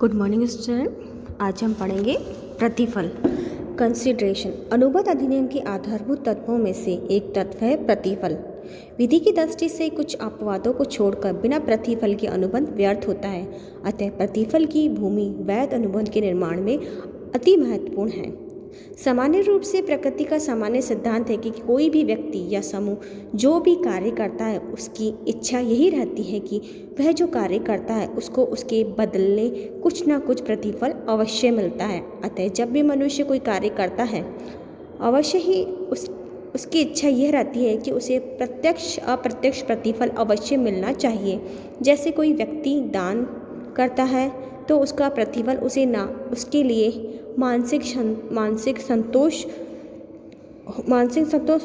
Good morning student. आज हम पढ़ेंगे प्रतिफल कंसिडरेशन। अनुबंध अधिनियम के आधारभूत तत्वों में से एक तत्व है प्रतिफल। विधि की दृष्टि से कुछ अपवादों को छोड़कर बिना प्रतिफल के अनुबंध व्यर्थ होता है। अतः प्रतिफल की भूमि वैध अनुबंध के निर्माण में अति महत्वपूर्ण है। सामान्य रूप से प्रकृति का सामान्य सिद्धांत है कि कोई भी व्यक्ति या समूह जो भी कार्य करता है उसकी इच्छा यही रहती है कि वह जो कार्य करता है उसको उसके बदले कुछ ना कुछ प्रतिफल अवश्य मिलता है। अतः जब भी मनुष्य कोई कार्य करता है अवश्य ही उसकी इच्छा यह रहती है कि उसे प्रत्यक्ष अप्रत्यक्ष प्रतिफल अवश्य मिलना चाहिए। जैसे कोई व्यक्ति दान करता है तो उसका प्रतिफल उसे ना उसके लिए मानसिक संतोष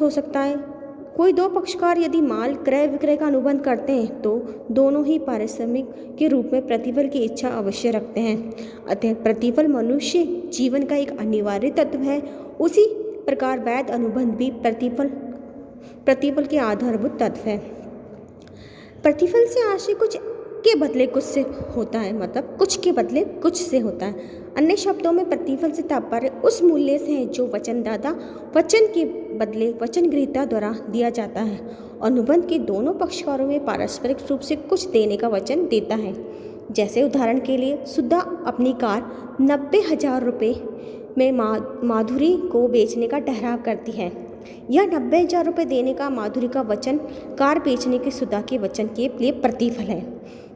हो सकता है। कोई दो पक्षकार यदि माल क्रय विक्रय का अनुबंध करते हैं तो दोनों ही पारिश्रमिक के रूप में प्रतिफल की इच्छा अवश्य रखते हैं। अतः प्रतिफल मनुष्य जीवन का एक अनिवार्य तत्व है। उसी प्रकार वैध अनुबंध भी प्रतिफल के आधारभूत तत्व है। प्रतिफल से आशय कुछ के बदले कुछ से होता है, मतलब कुछ के बदले कुछ से होता है। अन्य शब्दों में प्रतिफल से तात्पर्य उस मूल्य से है जो वचनदाता वचन के बदले वचन ग्रहीता द्वारा दिया जाता है। अनुबंध के दोनों पक्षकारों में पारस्परिक रूप से कुछ देने का वचन देता है। जैसे उदाहरण के लिए सुधा अपनी कार 90,000 रुपये में माधुरी को बेचने का ठहराव करती है। यह 90,000 रुपये देने का माधुरी का वचन कार बेचने के सुधा के वचन के लिए प्रतिफल है।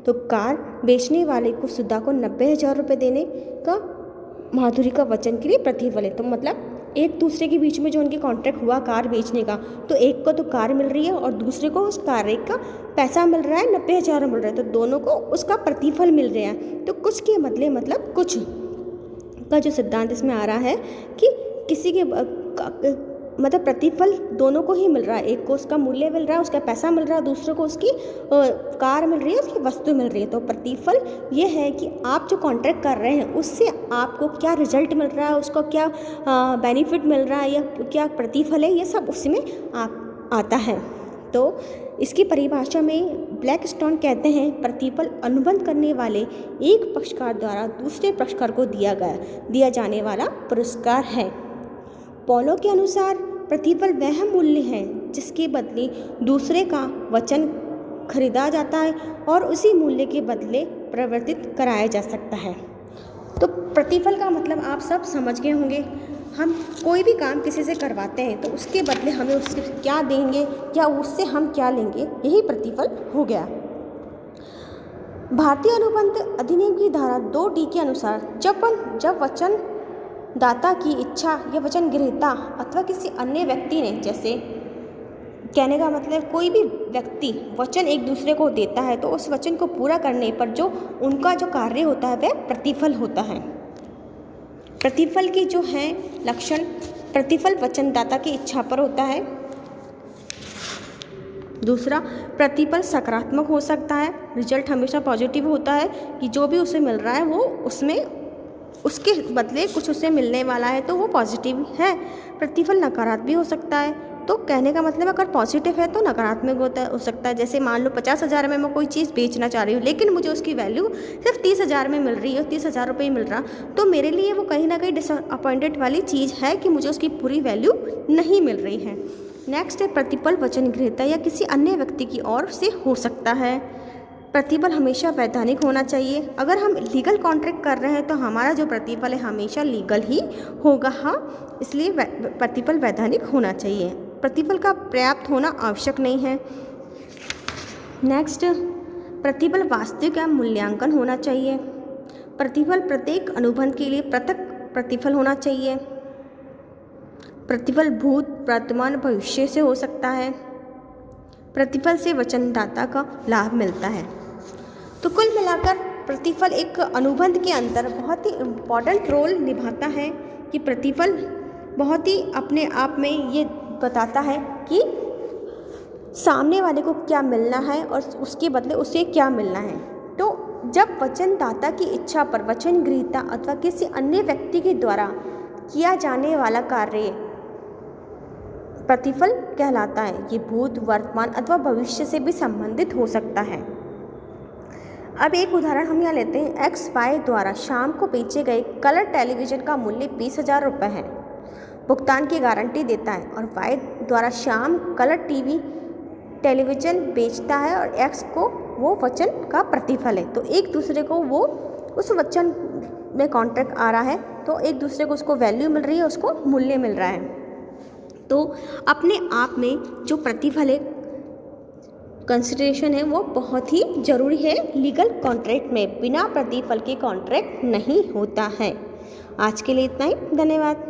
तो कार बेचने वाले को सुधा को 90,000 रुपये देने का माधुरी का वचन के लिए प्रतिफल है। तो मतलब एक दूसरे के बीच में जो उनके कॉन्ट्रैक्ट हुआ कार बेचने का, तो एक को तो कार मिल रही है और दूसरे को उस कार का पैसा मिल रहा है, 90,000 मिल रहा है, तो दोनों को उसका प्रतिफल मिल रहा है। तो कुछ के बदले मतलब कुछ का जो सिद्धांत इसमें आ रहा है कि किसी के मतलब प्रतिफल दोनों को ही मिल रहा है। एक को उसका मूल्य मिल रहा है, उसका पैसा मिल रहा है, दूसरे को उसकी कार मिल रही है, उसकी वस्तु मिल रही है। तो प्रतिफल ये है कि आप जो कॉन्ट्रैक्ट कर रहे हैं उससे आपको क्या रिजल्ट मिल रहा है, उसको क्या बेनिफिट मिल रहा है या क्या प्रतिफल है, ये सब उसमें आता है। तो इसकी परिभाषा में ब्लैकस्टोन कहते हैं प्रतिफल अनुबंध करने वाले एक पक्षकार द्वारा दूसरे पक्षकार को दिया जाने वाला पुरस्कार है। पॉलो के अनुसार प्रतिफल वह मूल्य है जिसके बदले दूसरे का वचन खरीदा जाता है और उसी मूल्य के बदले परिवर्तित कराया जा सकता है। तो प्रतिफल का मतलब आप सब समझ गए होंगे। हम कोई भी काम किसी से करवाते हैं तो उसके बदले हमें उससे क्या देंगे या उससे हम क्या लेंगे, यही प्रतिफल हो गया। भारतीय अनुबंध अधिनियम की धारा 2D के अनुसार जब वचन दाता की इच्छा या वचन ग्रहीता अथवा किसी अन्य व्यक्ति ने, जैसे कहने का मतलब कोई भी व्यक्ति वचन एक दूसरे को देता है तो उस वचन को पूरा करने पर जो उनका जो कार्य होता है वह प्रतिफल होता है। प्रतिफल की जो है लक्षण, प्रतिफल वचनदाता की इच्छा पर होता है। दूसरा, प्रतिफल सकारात्मक हो सकता है, रिजल्ट हमेशा पॉजिटिव होता है कि जो भी उसे मिल रहा है वो उसमें उसके बदले कुछ उसे मिलने वाला है तो वो पॉजिटिव है। प्रतिफल नकारात्मक भी हो सकता है। तो कहने का मतलब अगर पॉजिटिव है तो नकारात्मक हो सकता है। जैसे मान लो 50,000 में मैं कोई चीज़ बेचना चाह रही हूँ लेकिन मुझे उसकी वैल्यू सिर्फ 30,000 में मिल रही है, 30,000 रुपये मिल रहा, तो मेरे लिए वो कहीं ना कहीं डिसअपॉइंटेड वाली चीज़ है कि मुझे उसकी पूरी वैल्यू नहीं मिल रही है। नेक्स्ट है प्रतिफल वचन ग्रहीता या किसी अन्य व्यक्ति की ओर से हो सकता है। प्रतिफल हमेशा वैधानिक होना चाहिए। अगर हम लीगल कॉन्ट्रैक्ट कर रहे हैं तो हमारा जो प्रतिफल है हमेशा लीगल ही होगा। हाँ, इसलिए प्रतिफल वैधानिक होना चाहिए। प्रतिफल का पर्याप्त होना आवश्यक नहीं है। नेक्स्ट, प्रतिफल वास्तविक या मूल्यांकन होना चाहिए। प्रतिफल प्रत्येक अनुबंध के लिए पृथक प्रतिफल होना चाहिए। प्रतिफल भूत, वर्तमान, भविष्य से हो सकता है। प्रतिफल से वचनदाता का लाभ मिलता है। तो कुल मिलाकर प्रतिफल एक अनुबंध के अंदर बहुत ही इम्पॉर्टेंट रोल निभाता है कि प्रतिफल बहुत ही अपने आप में ये बताता है कि सामने वाले को क्या मिलना है और उसके बदले उसे क्या मिलना है। तो जब वचनदाता की इच्छा पर वचन ग्रहीता अथवा किसी अन्य व्यक्ति के द्वारा किया जाने वाला कार्य प्रतिफल कहलाता है। ये भूत, वर्तमान अथवा भविष्य से भी संबंधित हो सकता है। अब एक उदाहरण हम यहाँ लेते हैं। एक्स वाई द्वारा शाम को बेचे गए कलर टेलीविज़न का मूल्य 20,000 रुपये है, भुगतान की गारंटी देता है। और वाई द्वारा शाम कलर टेलीविज़न बेचता है और एक्स को वो वचन का प्रतिफल है। तो एक दूसरे को वो उस वचन में कॉन्ट्रैक्ट आ रहा है, तो एक दूसरे को उसको वैल्यू मिल रही है, उसको मूल्य मिल रहा है। तो अपने आप में जो प्रतिफल है, कंसिडरेशन है, वो बहुत ही ज़रूरी है। लीगल कॉन्ट्रैक्ट में बिना प्रतिफल के कॉन्ट्रैक्ट नहीं होता है। आज के लिए इतना ही, धन्यवाद।